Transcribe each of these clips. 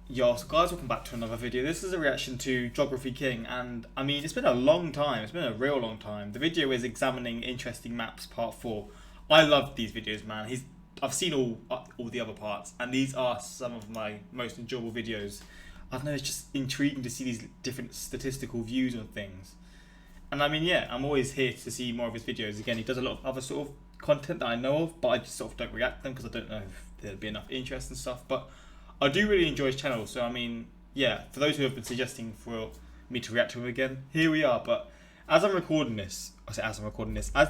Yo, so guys, welcome back to another video. This is a reaction to Geography King, and I mean, it's been a long time. It's been a real long time. The video is examining interesting maps, part 4. I love these videos, man. I've seen all the other parts, and these are some of my most enjoyable videos. I don't know, it's just intriguing to see these different statistical views on things. And I mean, yeah, I'm always here to see more of his videos. Again, he does a lot of other sort of content that I know of, but I just sort of don't react to them because I don't know if there'd be enough interest and stuff. But I do really enjoy his channel, so I mean, yeah, for those who have been suggesting for me to react to him again, here we are. But as I'm recording this, as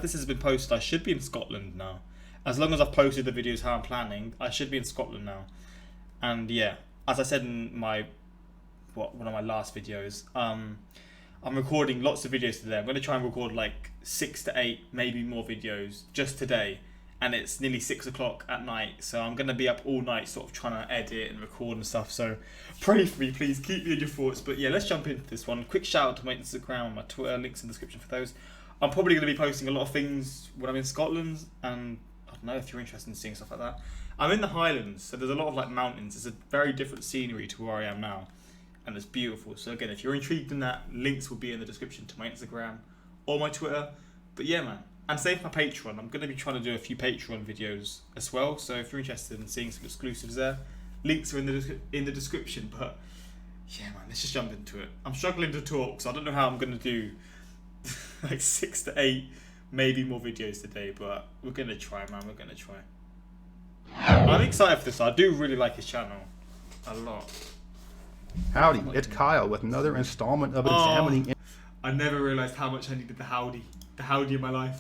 this has been posted, I should be in Scotland now. As long as I've posted the videos how I'm planning, I should be in Scotland now. And yeah, as I said in one of my last videos, I'm recording lots of videos today. I'm going to try and record like 6 to 8, maybe more videos just today. And it's nearly 6 o'clock at night, so I'm going to be up all night sort of trying to edit and record and stuff. So pray for me, please. Keep me in your thoughts. But yeah, let's jump into this one. Quick shout out to my Instagram and my Twitter, links in the description for those. I'm probably going to be posting a lot of things when I'm in Scotland, and I don't know if you're interested in seeing stuff like that. I'm in the Highlands, so there's a lot of like mountains. It's a very different scenery to where I am now, and it's beautiful. So again, if you're intrigued in that, links will be in the description to my Instagram or my Twitter. But yeah, man. And same for my Patreon. I'm going to be trying to do a few Patreon videos as well. So if you're interested in seeing some exclusives there, links are in the description. But yeah, man, let's just jump into it. I'm struggling to talk, so I don't know how I'm going to do like 6 to 8, maybe more videos today. But we're going to try, man. We're going to try. I'm excited for this. I do really like his channel a lot. Howdy, it's Kyle with another installment of examining. I never realized how much I needed the howdy in my life.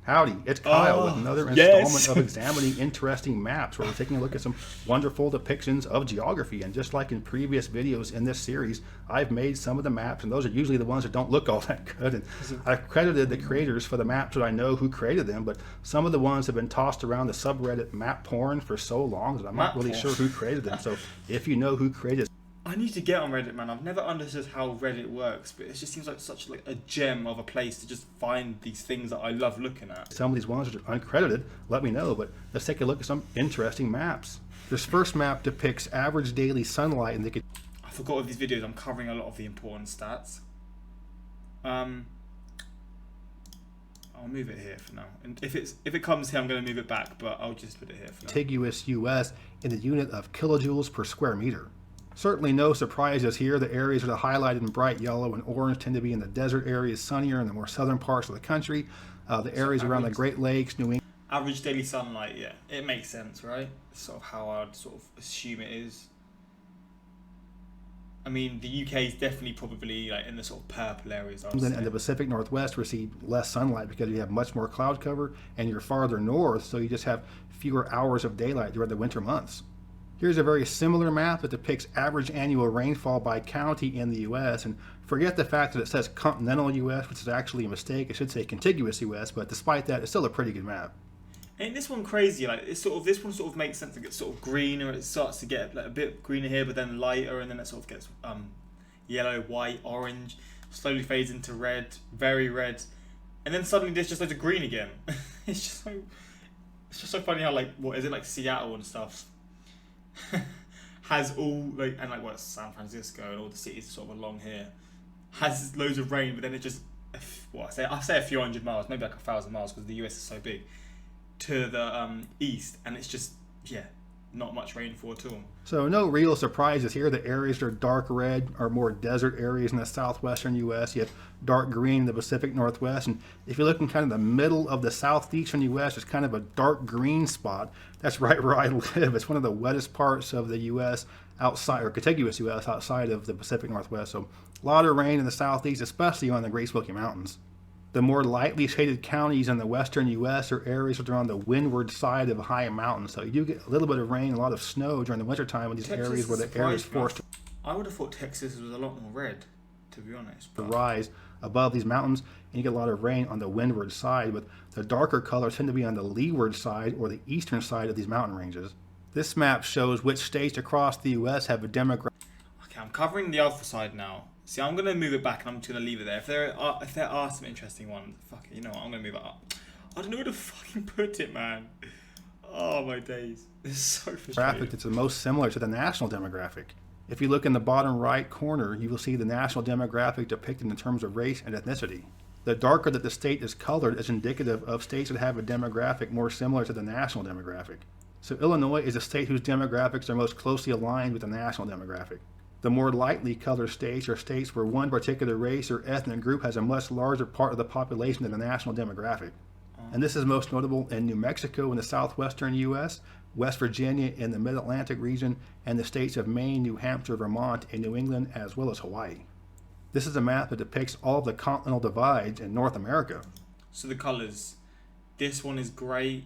Howdy, it's Kyle with another installment of examining interesting maps, where we're taking a look at some wonderful depictions of geography. And just like in previous videos in this series, I've made some of the maps, and those are usually the ones that don't look all that good. And I've credited the creators for the maps that I know who created them, but some of the ones have been tossed around the subreddit map porn for so long that I'm not really sure who created them. So if you know who created, I need to get on Reddit, man. I've never understood how Reddit works, but it just seems like such like a gem of a place to just find these things that I love looking at. Some of these ones that are uncredited, let me know, but let's take a look at some interesting maps. This first map depicts average daily sunlight, and I forgot with these videos I'm covering a lot of the important stats. I'll move it here for now, and if it comes here, I'm going to move it back, but I'll just put it here for now. Contiguous US in the unit of kilojoules per square meter. Certainly no surprises here. The areas that are highlighted in bright yellow and orange tend to be in the desert areas, sunnier in the more southern parts of the country. The areas around the Great Lakes, New England. Average daily sunlight, yeah, it makes sense, right? It's sort of how I'd sort of assume it is. I mean, the UK is definitely probably like in the sort of purple areas. England and the Pacific Northwest receive less sunlight because you have much more cloud cover, and you're farther north, so you just have fewer hours of daylight during the winter months. Here's a very similar map that depicts average annual rainfall by county in the U.S. And forget the fact that it says continental U.S., which is actually a mistake. It should say contiguous U.S., but despite that, it's still a pretty good map. Ain't this one crazy? Like this one sort of makes sense. It gets sort of greener. It starts to get like a bit greener here, but then lighter, and then it sort of gets yellow, white, orange. Slowly fades into red, very red, and then suddenly there's just loads of green again. It's just so funny how like what is it like Seattle and stuff. Has all like and like what San Francisco and all the cities sort of along here has loads of rain, but then it just I say a few hundred miles, maybe like 1,000 miles because the US is so big, to the east, and it's just not much rainfall at all. So no real surprises here. The areas that are dark red are more desert areas in the southwestern U.S. You have dark green in the Pacific Northwest, and if you look in kind of the middle of the southeastern U.S., there's kind of a dark green spot. That's right where I live. It's one of the wettest parts of the U.S. outside, or contiguous U.S. outside of the Pacific Northwest. So a lot of rain in the southeast, especially on the Great Smoky Mountains. The more lightly shaded counties in the western U.S. are areas that are on the windward side of high mountains. So you do get a little bit of rain, a lot of snow during the wintertime in these areas where the air is forced to I would have thought Texas was a lot more red, to be honest. Rise above these mountains, and you get a lot of rain on the windward side, but the darker colors tend to be on the leeward side or the eastern side of these mountain ranges. This map shows which states across the U.S. have a demographic. Okay, I'm covering the other side now. See, I'm going to move it back and I'm just going to leave it there. If there are some interesting ones, fuck it, you know what, I'm going to move it up. I don't know where to fucking put it, man. Oh my days. This is so Demographic frustrating. that's the most similar to the national demographic. If you look in the bottom right corner, you will see the national demographic depicted in terms of race and ethnicity. The darker that the state is colored is indicative of states that have a demographic more similar to the national demographic. So Illinois is a state whose demographics are most closely aligned with the national demographic. The more lightly colored states are states where one particular race or ethnic group has a much larger part of the population than the national demographic. And this is most notable in New Mexico in the southwestern U.S., West Virginia in the mid-Atlantic region, and the states of Maine, New Hampshire, Vermont, and New England, as well as Hawaii. This is a map that depicts all of the continental divides in North America. So the colours. This one is grey,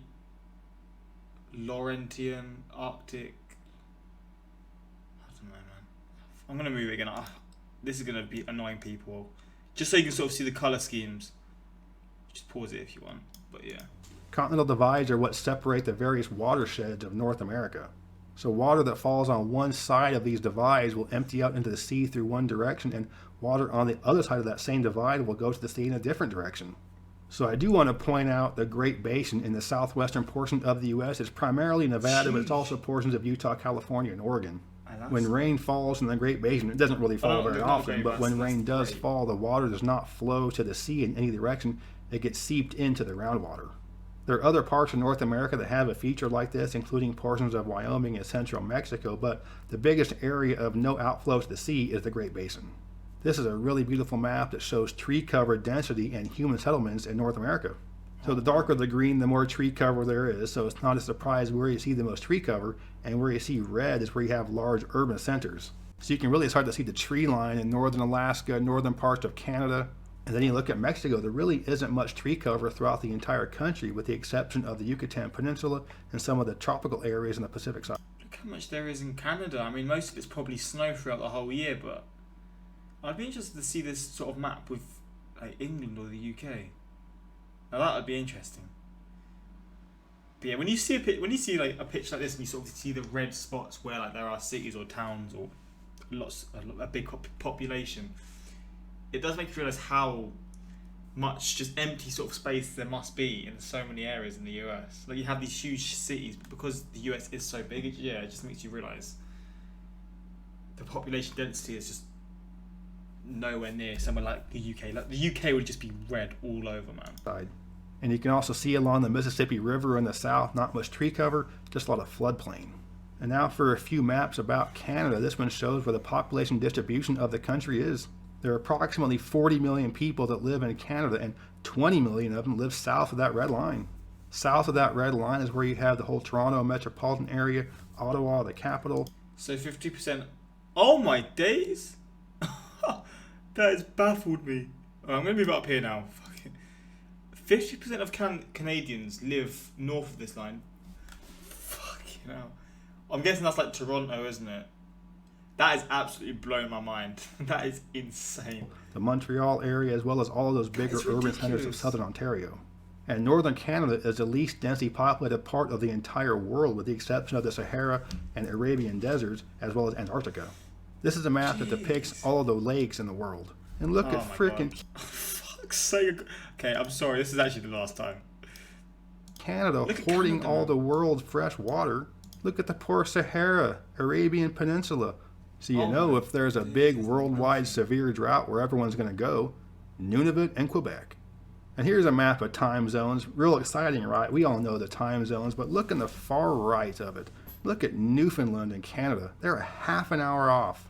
Laurentian, Arctic. I don't know, man. I'm going to move it again. This is going to be annoying people. Just so you can sort of see the colour schemes. Just pause it if you want. But yeah. Continental divides are what separate the various watersheds of North America. So water that falls on one side of these divides will empty out into the sea through one direction, and water on the other side of that same divide will go to the sea in a different direction. So I do want to point out the Great Basin in the southwestern portion of the U.S. is primarily Nevada, but it's also portions of Utah, California, and Oregon. When rain falls in the Great Basin, it doesn't really fall very often, but when rain does fall, the water does not flow to the sea in any direction. It gets seeped into the groundwater. There are other parts of North America that have a feature like this, including portions of Wyoming and central Mexico, but the biggest area of no outflow to the sea is the Great Basin. This is a really beautiful map that shows tree cover density and human settlements in North America. So the darker the green, the more tree cover there is, so it's not a surprise where you see the most tree cover, and where you see red is where you have large urban centers. So you can really start to see the tree line in northern Alaska, northern parts of Canada. And then you look at Mexico, there really isn't much tree cover throughout the entire country, with the exception of the Yucatan Peninsula and some of the tropical areas in the Pacific side. Look how much there is in Canada. I mean, most of it's probably snow throughout the whole year, but I'd be interested to see this sort of map with like England or the UK. Now that would be interesting. But yeah, when you see like a picture like this and you sort of see the red spots where like there are cities or towns or a big population, it does make you realise how much just empty sort of space there must be in so many areas in the US. Like you have these huge cities, but because the US is so big, it just makes you realise the population density is just nowhere near somewhere like the UK. Like the UK would just be red all over, man. And you can also see along the Mississippi River in the south, not much tree cover, just a lot of floodplain. And now for a few maps about Canada. This one shows where the population distribution of the country is. There are approximately 40 million people that live in Canada, and 20 million of them live south of that red line. South of that red line is where you have the whole Toronto metropolitan area, Ottawa, the capital. So 50%. Oh my days! That has baffled me. Oh, I'm going to move up here now. 50% of Canadians live north of this line. Fucking hell. I'm guessing that's like Toronto, isn't it? That is absolutely blowing my mind. That is insane. The Montreal area, as well as all of those bigger urban centers of southern Ontario. And northern Canada is the least densely populated part of the entire world, with the exception of the Sahara and Arabian deserts, as well as Antarctica. This is a map that depicts all of the lakes in the world. And look at frickin' fuck's sake. Okay, I'm sorry. This is actually the last time. Canada hoarding all the world's fresh water. Look at the poor Sahara, Arabian Peninsula. So you know if there's a big worldwide severe drought where everyone's going to go, Nunavut and Quebec. And here's a map of time zones. Real exciting, right? We all know the time zones, but look in the far right of it. Look at Newfoundland and Canada. They're a half an hour off.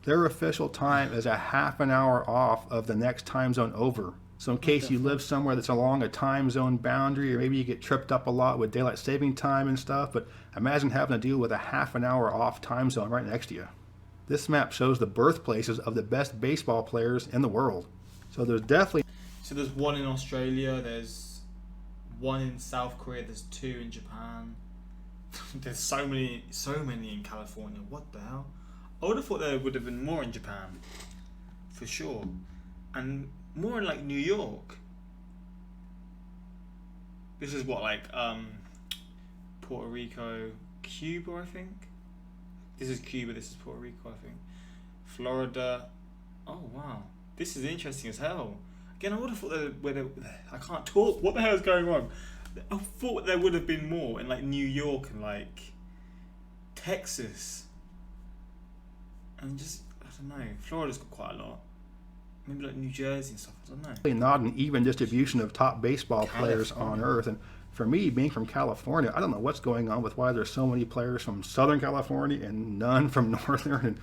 Their official time is a half an hour off of the next time zone over. So in case you live somewhere that's along a time zone boundary, or maybe you get tripped up a lot with daylight saving time and stuff, but imagine having to deal with a half an hour off time zone right next to you. This map shows the birthplaces of the best baseball players in the world. So there's definitely... So there's one in Australia, there's one in South Korea, there's two in Japan. There's so many in California. What the hell? I would have thought there would have been more in Japan. For sure. And more in like New York. This is what, like Puerto Rico, Cuba, I think. This is Cuba, this is Puerto Rico, I think. Florida. Oh wow. This is interesting as hell. Again, I would have thought I can't talk. What the hell is going on? I thought there would have been more in like New York and like Texas, and just I don't know. Florida's got quite a lot. Maybe like New Jersey and stuff. I don't know. Really not an even distribution of top baseball players on California. earth. And for me, being from California, I don't know what's going on with why there's so many players from Southern California and none from Northern.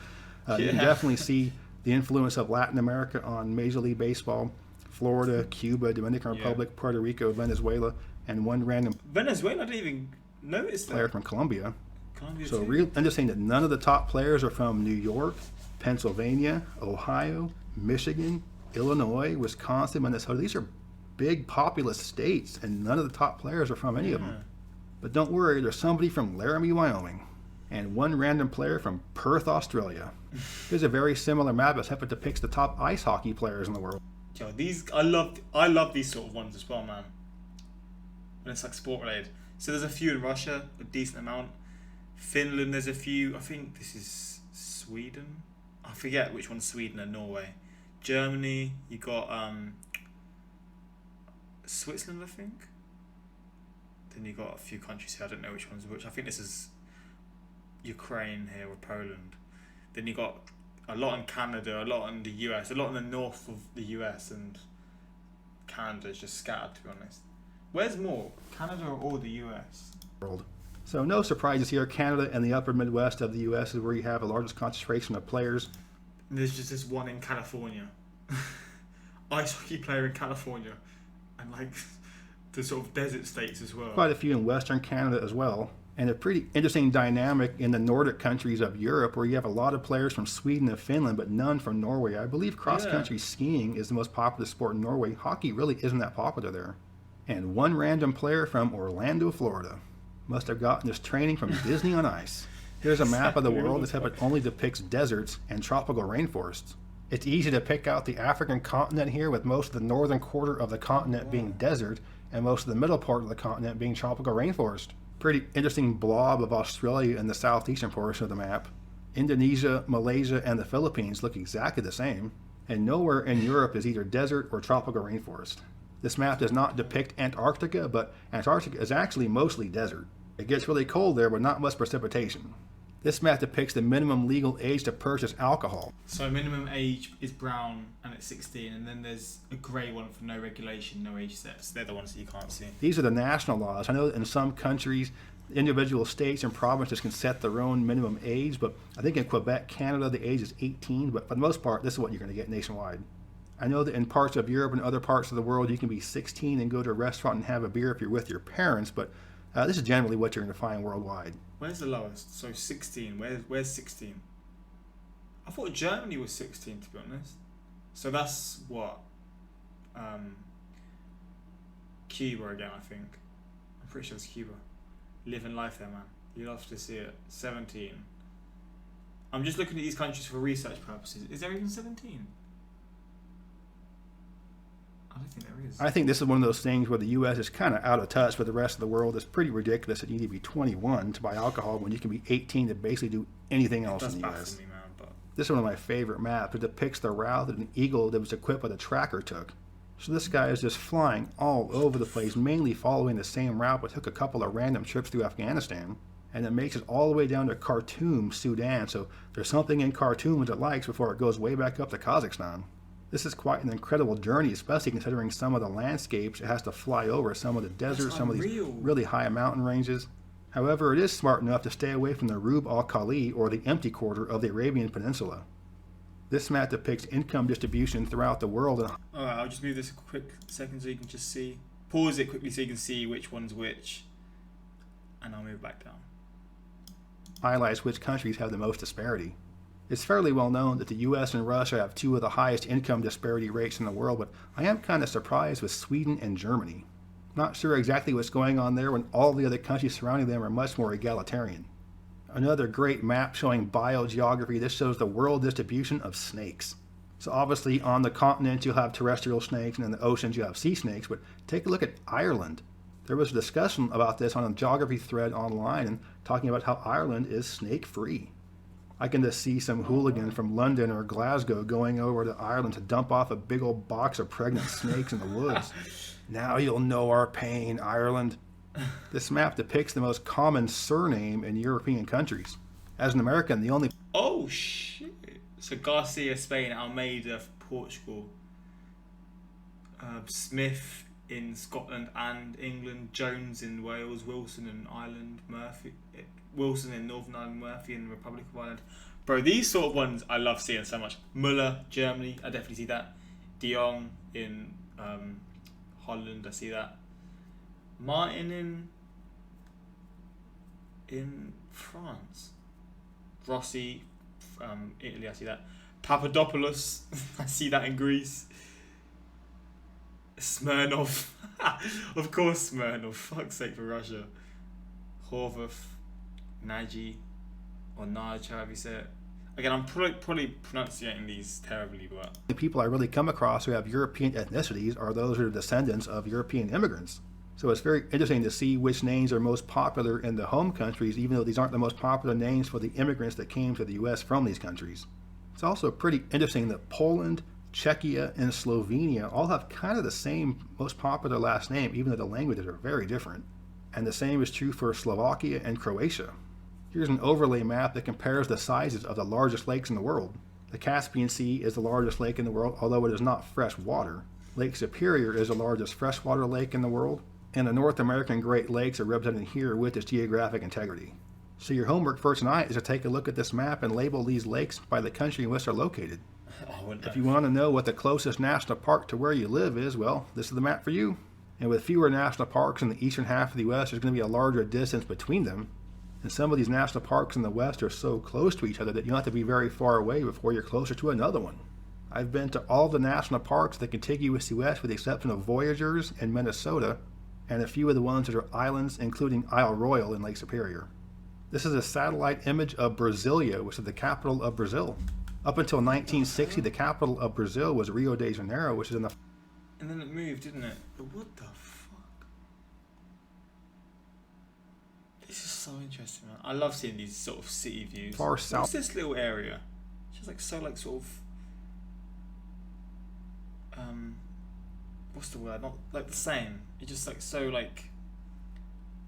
And you can definitely see the influence of Latin America on Major League Baseball. Florida, Cuba, Dominican Republic, Puerto Rico, Venezuela, and one random Venezuela, I didn't even notice that. player from Colombia. Colombia So too. I'm just saying that none of the top players are from New York, Pennsylvania, Ohio, Michigan, Illinois, Wisconsin, Minnesota. These are big populous states, and none of the top players are from any of them. But don't worry, there's somebody from Laramie, Wyoming, and one random player from Perth, Australia. Here's a very similar map except it depicts the top ice hockey players in the world. Yo, I love these sort of ones as well, man. When it's like sport related. So there's a few in Russia, a decent amount. Finland, there's a few. I think this is Sweden. I forget which one's Sweden and Norway. Germany, you got Switzerland, I think. Then you got a few countries here. I don't know which one's which. I think this is Ukraine here or Poland. Then you got a lot in Canada, a lot in the US, a lot in the north of the US, and Canada is just scattered, to be honest. Where's more, Canada or the US? So no surprises here. Canada and the upper Midwest of the U.S. is where you have the largest concentration of players. And there's just this one in California. Ice hockey player in California. And like the sort of desert states as well. Quite a few in Western Canada as well. And a pretty interesting dynamic in the Nordic countries of Europe where you have a lot of players from Sweden and Finland, but none from Norway. I believe cross-country skiing is the most popular sport in Norway. Hockey really isn't that popular there. And one random player from Orlando, Florida. Must have gotten his training from Disney on Ice. Here's a map of the world, except it only depicts deserts and tropical rainforests. It's easy to pick out the African continent here, with most of the northern quarter of the continent being desert and most of the middle part of the continent being tropical rainforest. Pretty interesting blob of Australia in the southeastern portion of the map. Indonesia, Malaysia, and the Philippines look exactly the same, and nowhere in Europe is either desert or tropical rainforest. This map does not depict Antarctica, but Antarctica is actually mostly desert. It gets really cold there, but not much precipitation. This map depicts the minimum legal age to purchase alcohol. So minimum age is brown and it's 16, and then there's a grey one for no regulation, no age sets. They're the ones that you can't see. These are the national laws. I know that in some countries, individual states and provinces can set their own minimum age, but I think in Quebec, Canada, the age is 18, but for the most part, this is what you're going to get nationwide. I know that in parts of Europe and other parts of the world, you can be 16 and go to a restaurant and have a beer if you're with your parents, but this is generally what you're going to find worldwide. Where's the lowest? So 16. Where's 16? I thought Germany was 16, to be honest. So that's what? Cuba again, I think. I'm pretty sure it's Cuba. Living life there, man. You'd love to see it. 17. I'm just looking at these countries for research purposes. Is there even 17? I don't think there is. I think this is one of those things where the U.S. is kind of out of touch with the rest of the world. It's pretty ridiculous that you need to be 21 to buy alcohol when you can be 18 to basically do anything else in the U.S. Baffle me, man, but This is one of my favorite maps. It depicts the route that an eagle that was equipped with a tracker took. So this guy is just flying all over the place, mainly following the same route, but took a couple of random trips through Afghanistan. And it makes it all the way down to Khartoum, Sudan. So there's something in Khartoum that it likes before it goes way back up to Kazakhstan. This is quite an incredible journey, especially considering some of the landscapes it has to fly over, some of the deserts, some of these really high mountain ranges. However, it is smart enough to stay away from the Rub al-Khali, or the empty quarter of the Arabian Peninsula. This map depicts income distribution throughout the world. Alright, I'll just move this a quick second so you can just see. Pause it quickly so you can see which one's which. And I'll move back down. Highlights which countries have the most disparity. It's fairly well known that the US and Russia have two of the highest income disparity rates in the world, but I am kind of surprised with Sweden and Germany. Not sure exactly what's going on there when all the other countries surrounding them are much more egalitarian. Another great map showing biogeography. This shows the world distribution of snakes. So obviously on the continent you'll have terrestrial snakes, and in the oceans you have sea snakes, but take a look at Ireland. There was a discussion about this on a geography thread online and talking about how Ireland is snake-free. I can just see some hooligan from London or Glasgow going over to Ireland to dump off a big old box of pregnant snakes in the woods. Now you'll know our pain, Ireland. This map depicts the most common surname in European countries. As an American, the only Oh shit! So Garcia, Spain, Almeida, Portugal, Smith in Scotland and England, Jones in Wales, Wilson in Ireland, Wilson in Northern Ireland, Murphy in the Republic of Ireland. Bro, these sort of ones I love seeing so much. Muller, Germany, I definitely see that. De Jong in Holland, I see that. Martin in France. Rossi, Italy, I see that. Papadopoulos, I see that in Greece. Smirnov, of course Smirnov, fuck's sake for Russia. Horvath, Nagy, or Naj, however you say it. Again, I'm probably pronouncing these terribly, but the people I really come across who have European ethnicities are those who are descendants of European immigrants. So it's very interesting to see which names are most popular in the home countries, even though these aren't the most popular names for the immigrants that came to the U.S. from these countries. It's also pretty interesting that Poland, Czechia, and Slovenia all have kind of the same most popular last name, even though the languages are very different. And the same is true for Slovakia and Croatia. Here's an overlay map that compares the sizes of the largest lakes in the world. The Caspian Sea is the largest lake in the world, although it is not fresh water. Lake Superior is the largest freshwater lake in the world, and the North American Great Lakes are represented here with its geographic integrity. So your homework for tonight is to take a look at this map and label these lakes by the country in which they're located. If you want to know what the closest national park to where you live is, well, this is the map for you. And with fewer national parks in the eastern half of the U.S., there's going to be a larger distance between them. And some of these national parks in the West are so close to each other that you don't have to be very far away before you're closer to another one. I've been to all the national parks of the contiguous U.S. with the exception of Voyageurs in Minnesota, and a few of the ones that are islands, including Isle Royale in Lake Superior. This is a satellite image of Brasilia, which is the capital of Brazil. Up until 1960, the capital of Brazil was Rio de Janeiro, which is in the... And then it moved, didn't it? But what the fuck? This is so interesting, man. I love seeing these sort of city views. Far south. What's this little area? It's just like so, like sort of... what's the word? Not like the same. It's just like so, like...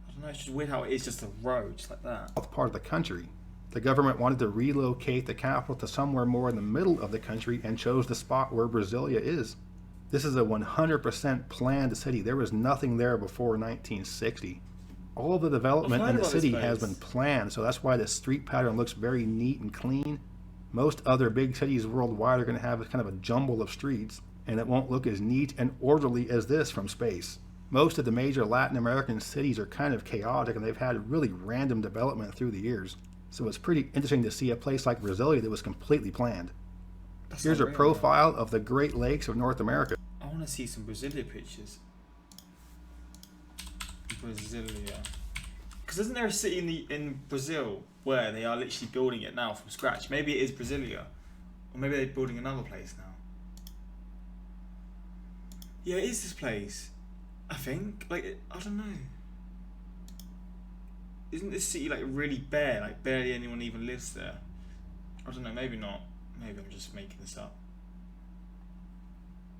I don't know, it's just weird how it is just a road, just like that. South part of the country. The government wanted to relocate the capital to somewhere more in the middle of the country and chose the spot where Brasilia is. This is a 100% planned city. There was nothing there before 1960. All the development in the city has been planned, so that's why the street pattern looks very neat and clean. Most other big cities worldwide are going to have kind of a jumble of streets, and it won't look as neat and orderly as this from space. Most of the major Latin American cities are kind of chaotic, and they've had really random development through the years. So it's pretty interesting to see a place like Brasilia that was completely planned. Here's a profile of the Great Lakes of North America. I want to see some Brasilia pictures. Brasilia. Because isn't there a city in Brazil where they are literally building it now from scratch? Maybe it is Brasilia. Or maybe they're building another place now. Yeah, it is this place. I think. Like, I don't know. Isn't this city like really bare? Like barely anyone even lives there. I don't know, maybe not. Maybe I'm just making this up.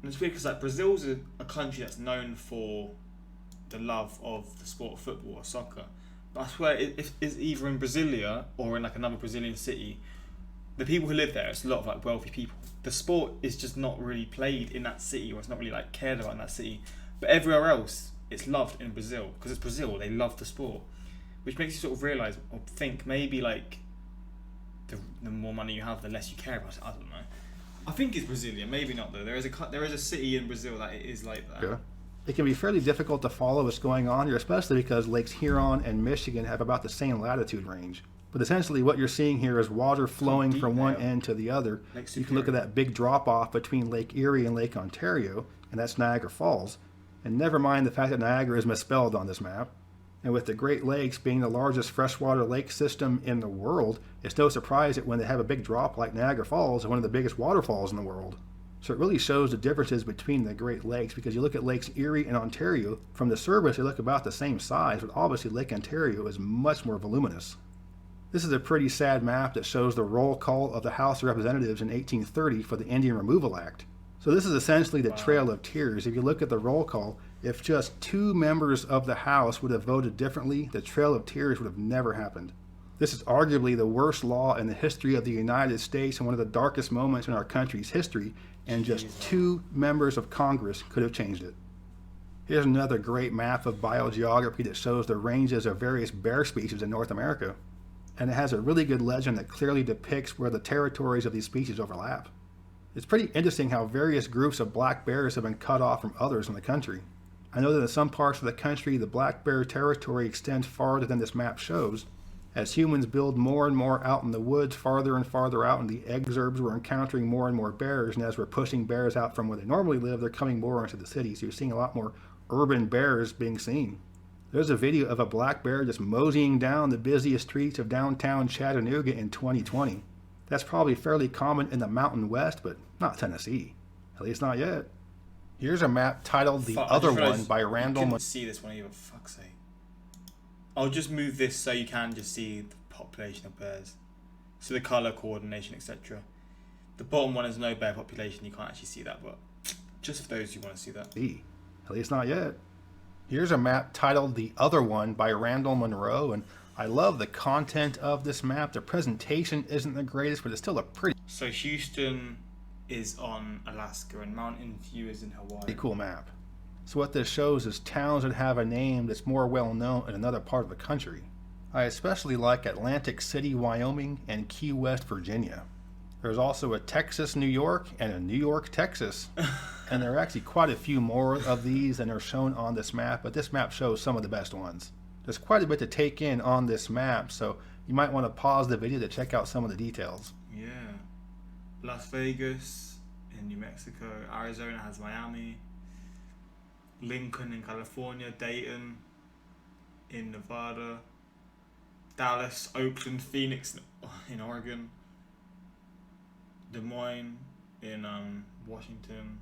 And it's weird because like Brazil's a country that's known for the love of the sport of football or soccer. But I swear if it's either in Brasilia or in like another Brazilian city, the people who live there, it's a lot of like wealthy people. The sport is just not really played in that city, or it's not really like cared about in that city. But everywhere else, it's loved in Brazil because it's Brazil. They love the sport. Which makes you sort of realise or think maybe like the more money you have, the less you care about it. I don't know. I think it's Brasilia, maybe not though. There is a city in Brazil that it is like that. Yeah. It can be fairly difficult to follow what's going on here, especially because Lakes Huron and Michigan have about the same latitude range. But essentially what you're seeing here is water flowing from one end to the other. You can look at that big drop off between Lake Erie and Lake Ontario, and that's Niagara Falls. And never mind the fact that Niagara is misspelled on this map. And with the Great Lakes being the largest freshwater lake system in the world, it's no surprise that when they have a big drop like Niagara Falls, it's one of the biggest waterfalls in the world. So it really shows the differences between the Great Lakes, because you look at Lakes Erie and Ontario, from the surface they look about the same size, but obviously Lake Ontario is much more voluminous. This is a pretty sad map that shows the roll call of the House of Representatives in 1830 for the Indian Removal Act. So this is essentially the Trail of Tears. If you look at the roll call, If just 2 members of the House would have voted differently, the Trail of Tears would have never happened. This is arguably the worst law in the history of the United States and one of the darkest moments in our country's history, and just 2 members of Congress could have changed it. Here's another great map of biogeography that shows the ranges of various bear species in North America, and it has a really good legend that clearly depicts where the territories of these species overlap. It's pretty interesting how various groups of black bears have been cut off from others in the country. I know that in some parts of the country, the black bear territory extends farther than this map shows. As humans build more and more out in the woods, farther and farther out in the exurbs, we're encountering more and more bears, and as we're pushing bears out from where they normally live, they're coming more into the city, so you're seeing a lot more urban bears being seen. There's a video of a black bear just moseying down the busiest streets of downtown Chattanooga in 2020. That's probably fairly common in the Mountain West, but not Tennessee. At least not yet. Here's a map titled The Other One by Randall. I couldn't see this one either, for fuck's sake. I'll just move this so you can just see the population of bears. So the colour coordination, etc. The bottom one is no bear population, you can't actually see that, but just for those who want to see that. At least not yet. Here's a map titled The Other One by Randall Monroe, and I love the content of this map. The presentation isn't the greatest, but it's still a pretty So Houston is on Alaska and Mountain View is in Hawaii. cool map. So what this shows is towns that have a name that's more well known in another part of the country. I especially like Atlantic City, Wyoming, and Key West, Virginia. There's also a Texas, New York, and a New York, Texas. And there are actually quite a few more of these than are shown on this map, but this map shows some of the best ones. There's quite a bit to take in on this map, so you might want to pause the video to check out some of the details. Yeah. Las Vegas in New Mexico, Arizona has Miami, Lincoln in California, Dayton in Nevada, Dallas, Oakland, Phoenix in Oregon, Des Moines in Washington.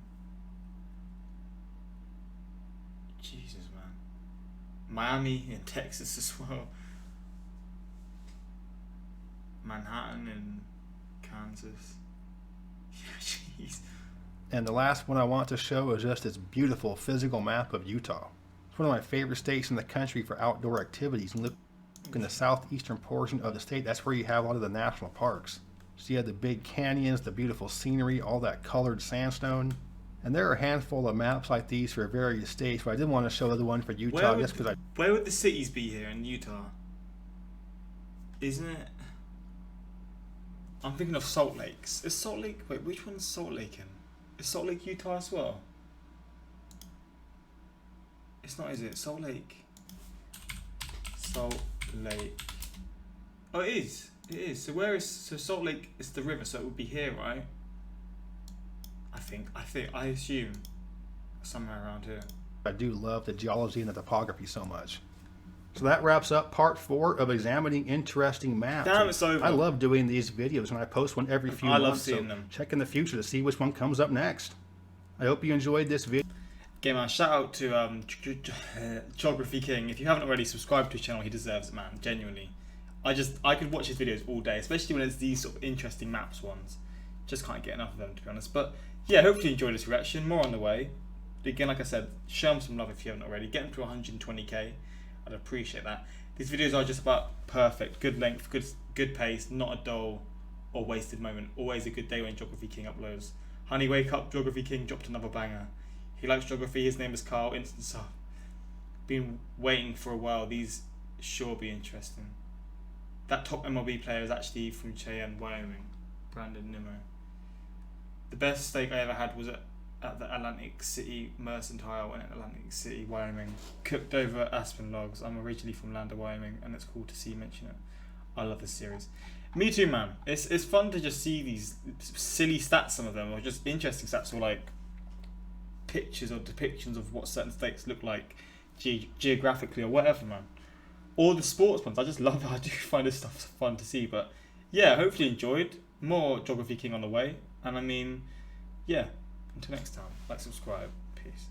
Jesus, man. Miami in Texas as well. Manhattan in Kansas. Yeah, jeez. And the last one I want to show is just this beautiful physical map of Utah. It's one of my favorite states in the country for outdoor activities. And look in the southeastern portion of the state, that's where you have a lot of the national parks. So you have the big canyons, the beautiful scenery, all that colored sandstone. And there are a handful of maps like these for various states, but I did want to show the one for Utah just because Where would the cities be here in Utah? Isn't it? I'm thinking of Salt Lakes. Is Salt Lake... Wait, which one's Salt Lake in? Is Salt Lake Utah as well? It's not, is it? Salt Lake. Salt Lake. Oh, it is. It is. So where is... So Salt Lake is the river, so it would be here, right? I assume somewhere around here. I do love the geology and the topography so much. So that wraps up part 4 of examining interesting maps. Damn, it's over. I love doing these videos, and I post one every few months. I love seeing them. Check in the future to see which one comes up next. I hope you enjoyed this video. Okay, man, shout out to Geography King. If you haven't already subscribed to his channel, he deserves it, man. Genuinely. I could watch his videos all day, especially when it's these sort of interesting maps ones. Just can't get enough of them, to be honest. But yeah, hopefully you enjoyed this reaction. More on the way. Again, like I said, show him some love if you haven't already. Get him to 120k. I'd appreciate that. These videos are just about perfect, good length, good pace, not a dull or wasted moment. Always a good day when Geography King uploads. Honey, wake up, Geography King dropped another banger. He likes geography, his name is Carl. Instant sub. Been waiting for a while, these sure be interesting. That top MLB player is actually from Cheyenne, Wyoming. Brandon Nimmo. The best steak I ever had was at the Atlantic City Mercantile in Atlantic City, Wyoming. Cooked over aspen logs. I'm originally from Lander, Wyoming, and it's cool to see you mention it. I love this series. Me too, man. It's fun to just see these silly stats, some of them, or just interesting stats, or like pictures or depictions of what certain states look like geographically or whatever, man. Or the sports ones. I just love it. I do find this stuff fun to see. But yeah, hopefully you enjoyed. More Geography King on the way. And I mean, yeah, until next time, like, subscribe. Peace.